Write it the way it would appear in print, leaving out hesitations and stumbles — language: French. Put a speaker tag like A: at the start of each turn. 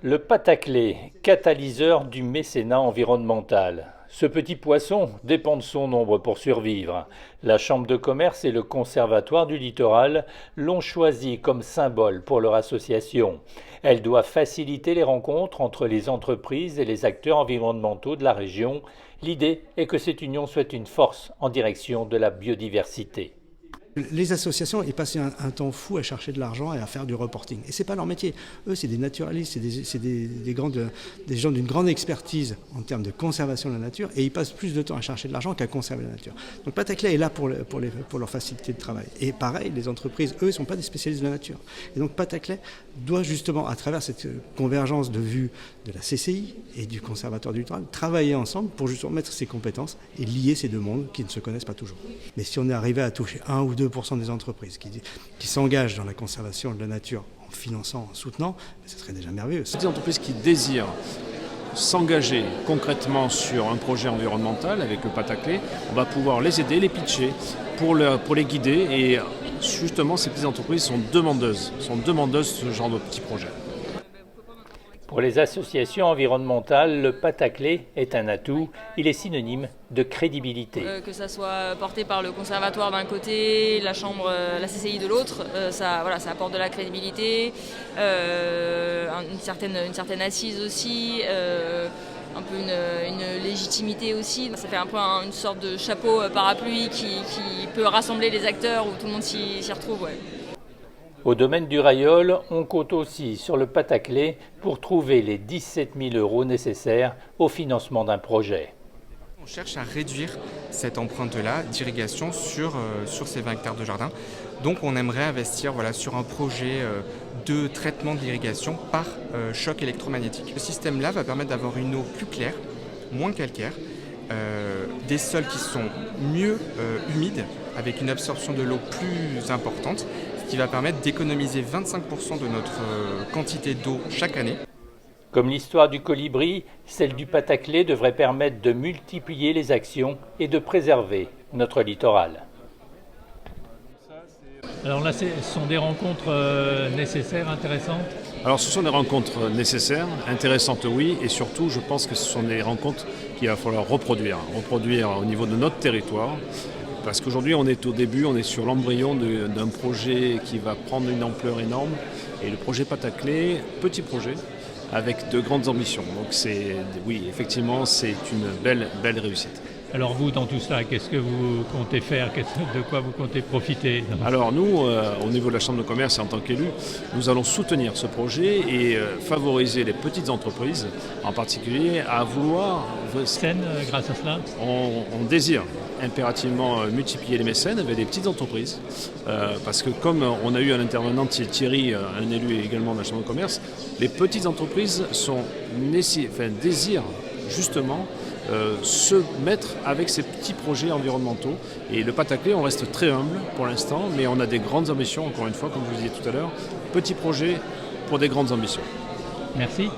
A: Le Pataclé, catalyseur du mécénat environnemental. Ce petit poisson dépend de son nombre pour survivre. La Chambre de commerce et le Conservatoire du littoral l'ont choisi comme symbole pour leur association. Elle doit faciliter les rencontres entre les entreprises et les acteurs environnementaux de la région. L'idée est que cette union soit une force en direction de la biodiversité.
B: Les associations, ils passent un temps fou à chercher de l'argent et à faire du reporting. Et c'est pas leur métier. Eux, c'est des naturalistes, c'est des gens d'une grande expertise en termes de conservation de la nature, et ils passent plus de temps à chercher de l'argent qu'à conserver la nature. Donc Pataclé est là pour leur facilité de travail. Et pareil, les entreprises, eux, ne sont pas des spécialistes de la nature. Et donc Pataclé doit justement, à travers cette convergence de vues de la CCI et du Conservatoire du littoral, travailler ensemble pour justement mettre ses compétences et lier ces deux mondes qui ne se connaissent pas toujours. Mais si on est arrivé à toucher 1 ou 2% des entreprises qui s'engagent dans la conservation de la nature en finançant, en soutenant, ce serait déjà merveilleux.
C: Des entreprises qui désirent s'engager concrètement sur un projet environnemental avec le Pataclé, on va pouvoir les aider, les pitcher pour les guider, et justement ces petites entreprises sont demandeuses de ce genre de petits projets.
A: Pour les associations environnementales, le Pataclé est un atout. Il est synonyme de crédibilité.
D: Que ça soit porté par le conservatoire d'un côté, la chambre, la CCI de l'autre, ça apporte de la crédibilité, une certaine assise aussi, un peu une légitimité aussi. Ça fait un peu une sorte de chapeau parapluie qui peut rassembler les acteurs où tout le monde s'y retrouve. Ouais.
A: Au domaine du Rayol, on compte aussi sur le Pataclé pour trouver les 17 000 € nécessaires au financement d'un projet.
E: On cherche à réduire cette empreinte-là d'irrigation sur ces 20 hectares de jardin. Donc on aimerait investir sur un projet de traitement de l'irrigation par choc électromagnétique. Ce système-là va permettre d'avoir une eau plus claire, moins calcaire, des sols qui sont mieux humides, avec une absorption de l'eau plus importante, ce qui va permettre d'économiser 25% de notre quantité d'eau chaque année.
A: Comme l'histoire du colibri, celle du Pataclé devrait permettre de multiplier les actions et de préserver notre littoral.
F: Alors là, ce sont des rencontres nécessaires, intéressantes.
C: Alors ce sont des rencontres nécessaires, intéressantes oui, et surtout je pense que ce sont des rencontres qu'il va falloir reproduire au niveau de notre territoire. Parce qu'aujourd'hui on est au début, on est sur l'embryon d'un projet qui va prendre une ampleur énorme. Et le projet Pataclé, petit projet, avec de grandes ambitions. Donc oui, effectivement, c'est une belle réussite.
F: Alors vous, dans tout cela, qu'est-ce que vous comptez faire? De quoi vous comptez profiter?
C: Alors nous, au niveau de la Chambre de commerce et en tant qu'élu, nous allons soutenir ce projet et favoriser les petites entreprises, en particulier à vouloir...
F: Grâce à cela,
C: on désire impérativement multiplier les mécènes avec des petites entreprises, parce que comme on a eu un intervenant, Thierry, un élu également de la Chambre de commerce, les petites entreprises désirent justement se mettre avec ces petits projets environnementaux. Et le Pataclé, on reste très humble pour l'instant, mais on a des grandes ambitions, encore une fois, comme je vous disais tout à l'heure, petits projets pour des grandes ambitions.
F: Merci.